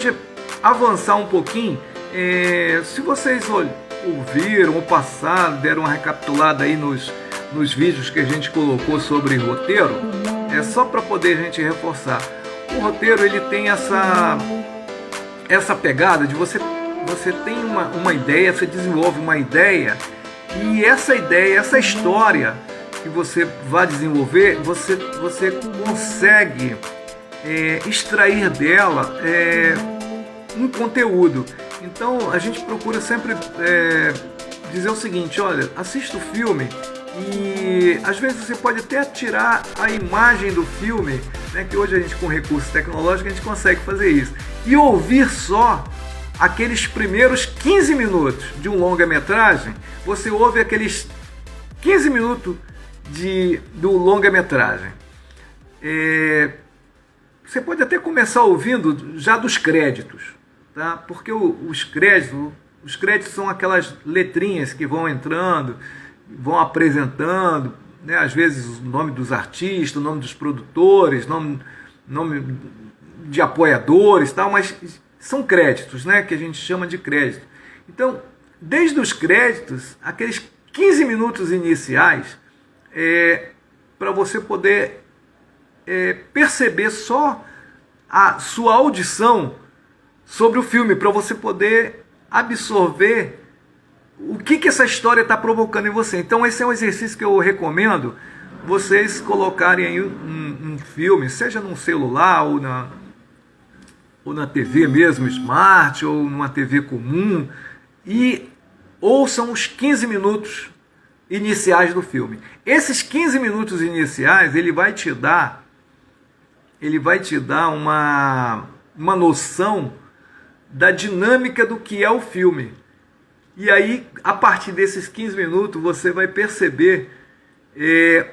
gente avançar um pouquinho, se vocês ouviram ou passaram, deram uma recapitulada aí nos vídeos que a gente colocou sobre roteiro, é só para poder a gente reforçar. O roteiro, ele tem essa pegada de você tem uma ideia, você desenvolve uma ideia, e essa ideia, essa história que você vai desenvolver, você consegue extrair dela um conteúdo. Então a gente procura sempre dizer o seguinte: olha, assista o filme e às vezes você pode até tirar a imagem do filme, né, que hoje a gente, com recursos tecnológicos, a gente consegue fazer isso, e ouvir só aqueles primeiros 15 minutos de um longa-metragem. Você ouve aqueles 15 minutos do longa-metragem. Você pode até começar ouvindo já dos créditos, tá? Porque os créditos são aquelas letrinhas que vão entrando, vão apresentando, né? Às vezes o nome dos artistas, o nome dos produtores, nome de apoiadores, tal, mas são créditos, né? Que a gente chama de crédito. Então, desde os créditos, aqueles 15 minutos iniciais, para você poder perceber só a sua audição sobre o filme, para você poder absorver o que essa história está provocando em você. Então esse é um exercício que eu recomendo vocês colocarem aí um filme, seja num celular ou na TV mesmo, smart, ou numa TV comum, e ouçam os 15 minutos iniciais do filme. Esses 15 minutos iniciais, ele vai te dar uma noção da dinâmica do que é o filme. E aí, a partir desses 15 minutos, você vai perceber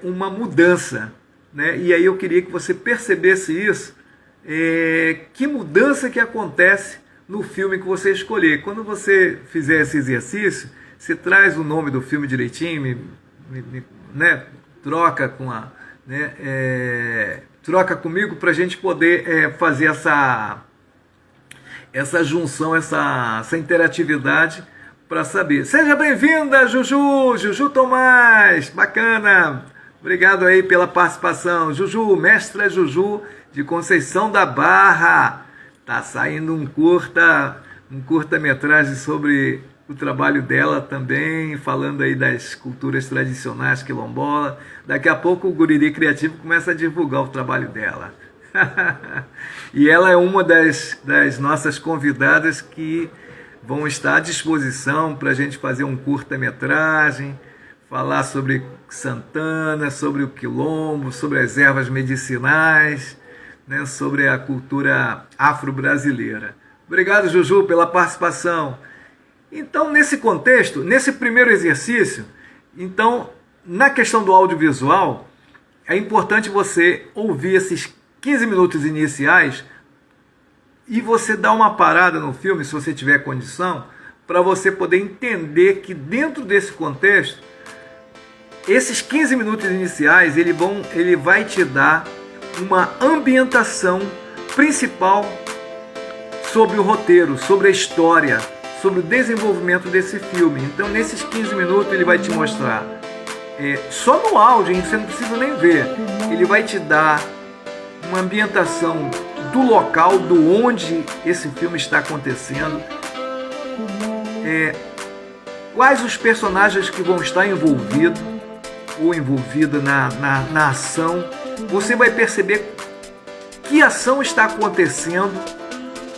uma mudança, né? E aí eu queria que você percebesse isso, que mudança que acontece no filme que você escolher. Quando você fizer esse exercício, você traz o nome do filme direitinho, né? Troca comigo para a gente poder fazer essa junção, essa interatividade, para saber. Seja bem-vinda, Juju Tomás, bacana, obrigado aí pela participação. Juju, mestra Juju de Conceição da Barra, tá saindo um curta-metragem sobre o trabalho dela também, falando aí das culturas tradicionais quilombola. Daqui a pouco o Guriri Criativo começa a divulgar o trabalho dela. E ela é uma das nossas convidadas que vão estar à disposição para a gente fazer um curta-metragem, falar sobre Santana, sobre o quilombo, sobre as ervas medicinais, né, sobre a cultura afro-brasileira. Obrigado, Juju, pela participação. Então, nesse contexto, nesse primeiro exercício, então, na questão do audiovisual, é importante você ouvir esses 15 minutos iniciais e você dar uma parada no filme, se você tiver condição, para você poder entender que dentro desse contexto, esses 15 minutos iniciais, ele vai te dar uma ambientação principal sobre o roteiro, sobre a história, sobre o desenvolvimento desse filme. Então, nesses 15 minutos, ele vai te mostrar, só no áudio, você não precisa nem ver, ele vai te dar uma ambientação do local, do onde esse filme está acontecendo, quais os personagens que vão estar envolvidos ou envolvida na ação. Você vai perceber que ação está acontecendo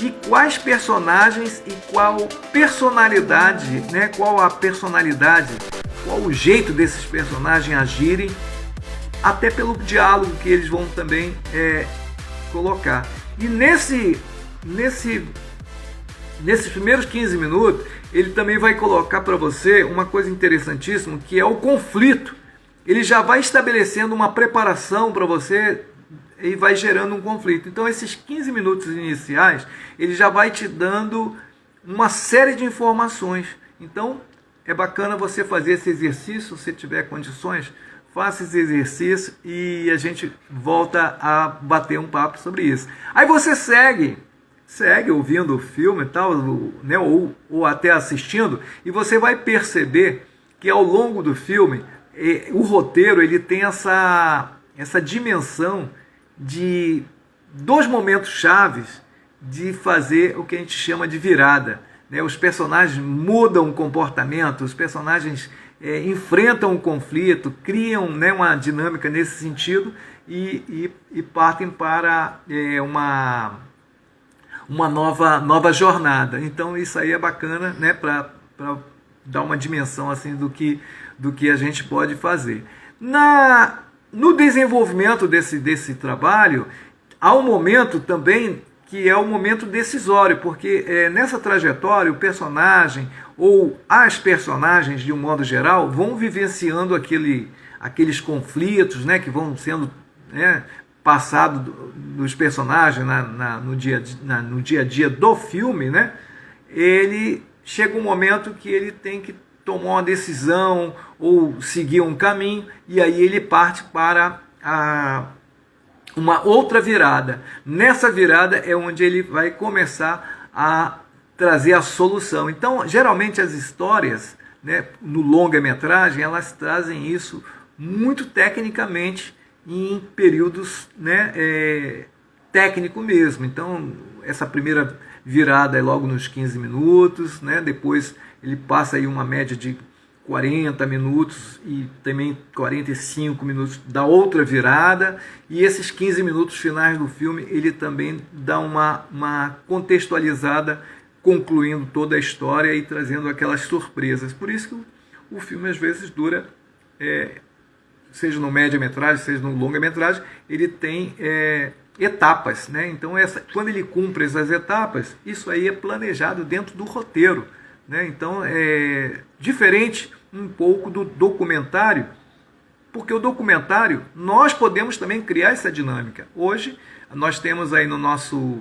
e quais personagens e qual personalidade, né? Qual a personalidade, qual o jeito desses personagens agirem, até pelo diálogo que eles vão também colocar. E nesses primeiros 15 minutos, ele também vai colocar para você uma coisa interessantíssima, que é o conflito. Ele já vai estabelecendo uma preparação para você e vai gerando um conflito. Então, esses 15 minutos iniciais, ele já vai te dando uma série de informações. Então, é bacana você fazer esse exercício, se tiver condições, faça esse exercício e a gente volta a bater um papo sobre isso. Aí você segue segue ouvindo o filme e tal, né, ou até assistindo, e você vai perceber que ao longo do filme, o roteiro ele tem essa dimensão de dois momentos chaves de fazer o que a gente chama de virada. Né? Os personagens mudam o comportamento, os personagens enfrentam um conflito, criam, né, uma dinâmica nesse sentido e partem para uma nova jornada. Então isso aí é bacana, né, para dar uma dimensão assim do que a gente pode fazer. No desenvolvimento desse trabalho, há um momento também que é o momento decisório, porque nessa trajetória o personagem ou as personagens, de um modo geral, vão vivenciando aqueles conflitos, né, que vão sendo, né, passados dos personagens no dia a dia do filme, né? Ele chega um momento que ele tem que tomar uma decisão ou seguir um caminho, e aí ele parte para uma outra virada. Nessa virada é onde ele vai começar a trazer a solução. Então, geralmente as histórias, né, no longa-metragem, elas trazem isso muito tecnicamente em períodos, né, técnico mesmo. Então, essa primeira virada é logo nos 15 minutos, né? Depois ele passa aí uma média de 40 minutos e também 45 minutos da outra virada, e esses 15 minutos finais do filme ele também dá uma contextualizada, concluindo toda a história e trazendo aquelas surpresas. Por isso que o filme às vezes dura, seja no média-metragem, seja no longa-metragem, ele tem etapas, né? Então quando ele cumpre essas etapas, isso aí é planejado dentro do roteiro, né? Então é diferente um pouco do documentário, porque o documentário nós podemos também criar essa dinâmica. Hoje nós temos aí no nosso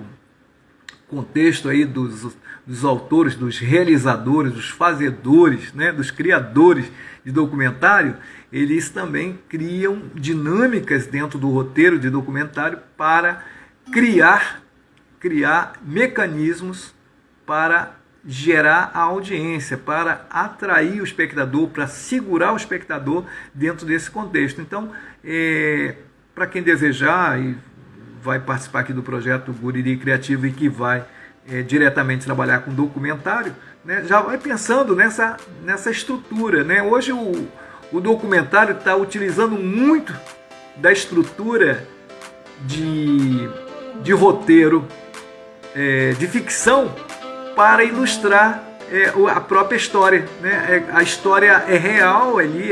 contexto aí dos autores, dos realizadores, dos fazedores, né, dos criadores de documentário, eles também criam dinâmicas dentro do roteiro de documentário para criar mecanismos para gerar a audiência, para atrair o espectador, para segurar o espectador dentro desse contexto. Então, para quem desejar e vai participar aqui do projeto Guriri Criativo e que vai diretamente trabalhar com documentário, né, já vai pensando nessa estrutura. Né? Hoje o documentário está utilizando muito da estrutura de roteiro, de ficção, para ilustrar a própria história. Né? A história é real ali,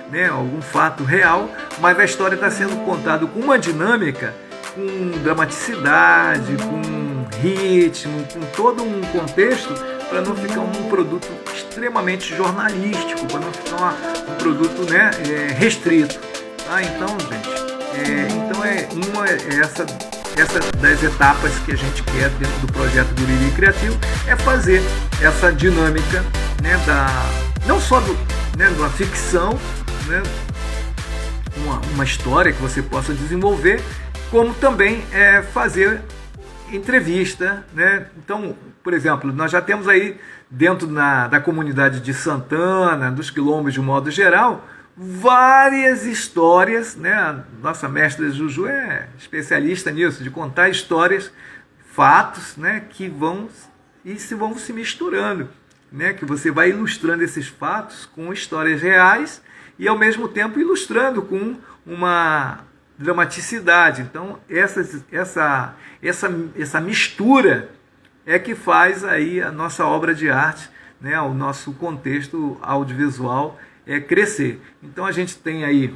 né, algum fato real, mas a história está sendo contada com uma dinâmica, com dramaticidade, com ritmo, com todo um contexto, para não ficar um produto extremamente jornalístico, para não ficar um produto, né, restrito. Tá? Então, gente, essa das etapas que a gente quer dentro do projeto do Guriri Criativo, é fazer essa dinâmica, né, não só da ficção, né, uma história que você possa desenvolver, como também fazer entrevista, né? Então, por exemplo, nós já temos aí dentro da comunidade de Santana, dos quilombos de um modo geral, várias histórias, né? A nossa mestra Juju é especialista nisso, de contar histórias, fatos, né, que vão se misturando, né? Que você vai ilustrando esses fatos com histórias reais e ao mesmo tempo ilustrando com uma dramaticidade. Então essa mistura é que faz aí a nossa obra de arte, né, o nosso contexto audiovisual crescer. Então a gente tem aí,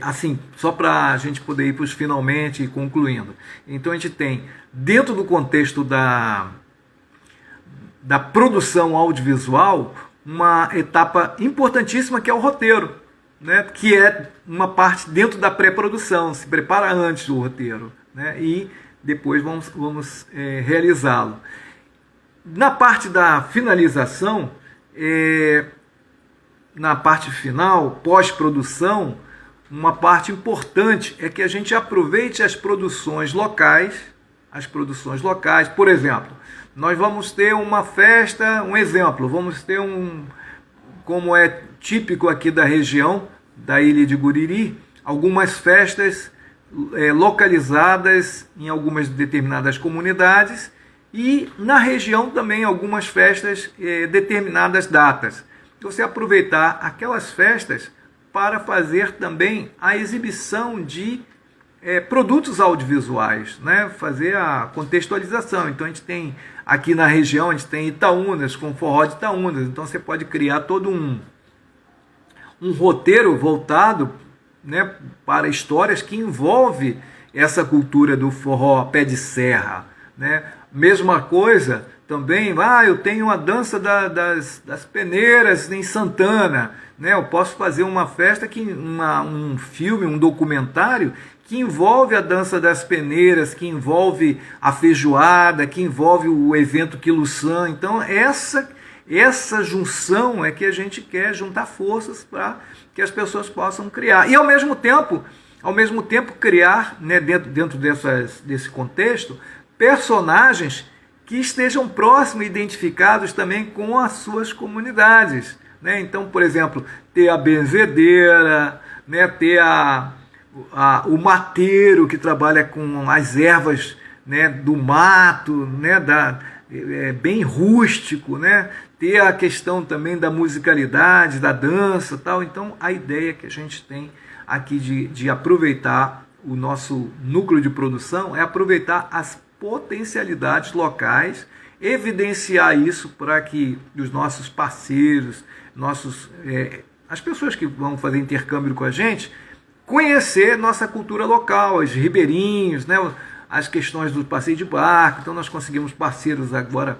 assim, só para a gente poder ir para os finalmente e concluindo. Então a gente tem, dentro do contexto da produção audiovisual, uma etapa importantíssima que é o roteiro, né, que é uma parte dentro da pré-produção, se prepara antes do roteiro, né, e depois vamos realizá-lo. Na parte da finalização, na parte final, pós-produção, uma parte importante é que a gente aproveite as produções locais, as produções locais. Por exemplo, nós vamos ter uma festa, um exemplo, vamos ter como é típico aqui da região, da ilha de Guriri, algumas festas localizadas em algumas determinadas comunidades e na região também algumas festas determinadas datas. Você aproveitar aquelas festas para fazer também a exibição de produtos audiovisuais, né? Fazer a contextualização. Então a gente tem aqui na região, a gente tem Itaúnas, com forró de Itaúnas, então você pode criar todo um roteiro voltado, né, para histórias que envolve essa cultura do forró pé de serra, né? Mesma coisa também, eu tenho a dança das peneiras em Santana, né? Eu posso fazer uma festa, um filme, um documentário que envolve a dança das peneiras, que envolve a feijoada, que envolve o evento Quiluçã. Então essa junção é que a gente quer juntar forças para que as pessoas possam criar. E ao mesmo tempo criar, né, dentro desse contexto, personagens que estejam próximos e identificados também com as suas comunidades, né? Então, por exemplo, ter a benzedeira, né, ter o mateiro que trabalha com as ervas, né, do mato, né, bem rústico, né? Ter a questão também da musicalidade, da dança, tal. Então, a ideia que a gente tem aqui de aproveitar o nosso núcleo de produção é aproveitar as potencialidades locais, evidenciar isso para que os nossos parceiros, as pessoas que vão fazer intercâmbio com a gente, conhecer nossa cultura local, os ribeirinhos, né, as questões do passeio de barco. Então nós conseguimos parceiros agora,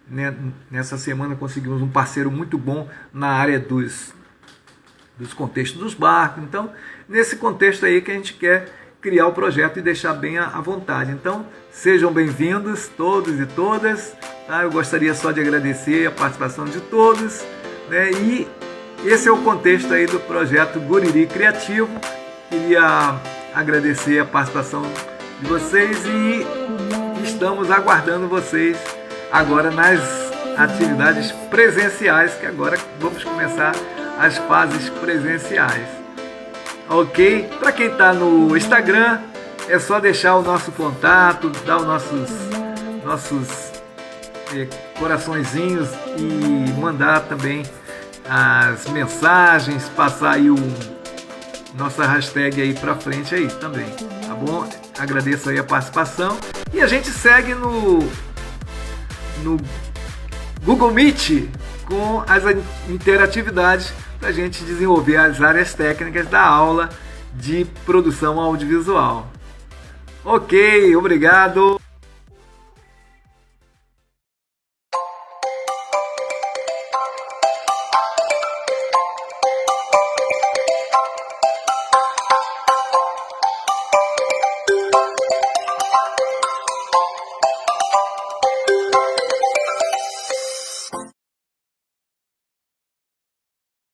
né, nessa semana conseguimos um parceiro muito bom na área dos contextos dos barcos. Então, nesse contexto aí que a gente quer criar o projeto e deixar bem à vontade. Então, sejam bem-vindos todos e todas. Tá? Eu gostaria só de agradecer a participação de todos, né? E esse é o contexto aí do projeto Guriri Criativo. Queria agradecer a participação de vocês e estamos aguardando vocês agora nas atividades presenciais, que agora vamos começar as fases presenciais. Ok? Para quem está no Instagram, é só deixar o nosso contato, dar os nossos coraçõezinhos e mandar também as mensagens, passar aí nossa hashtag aí para frente aí também, tá bom? Agradeço aí a participação e a gente segue no Google Meet com as interatividades para a gente desenvolver as áreas técnicas da aula de produção audiovisual. Ok, obrigado!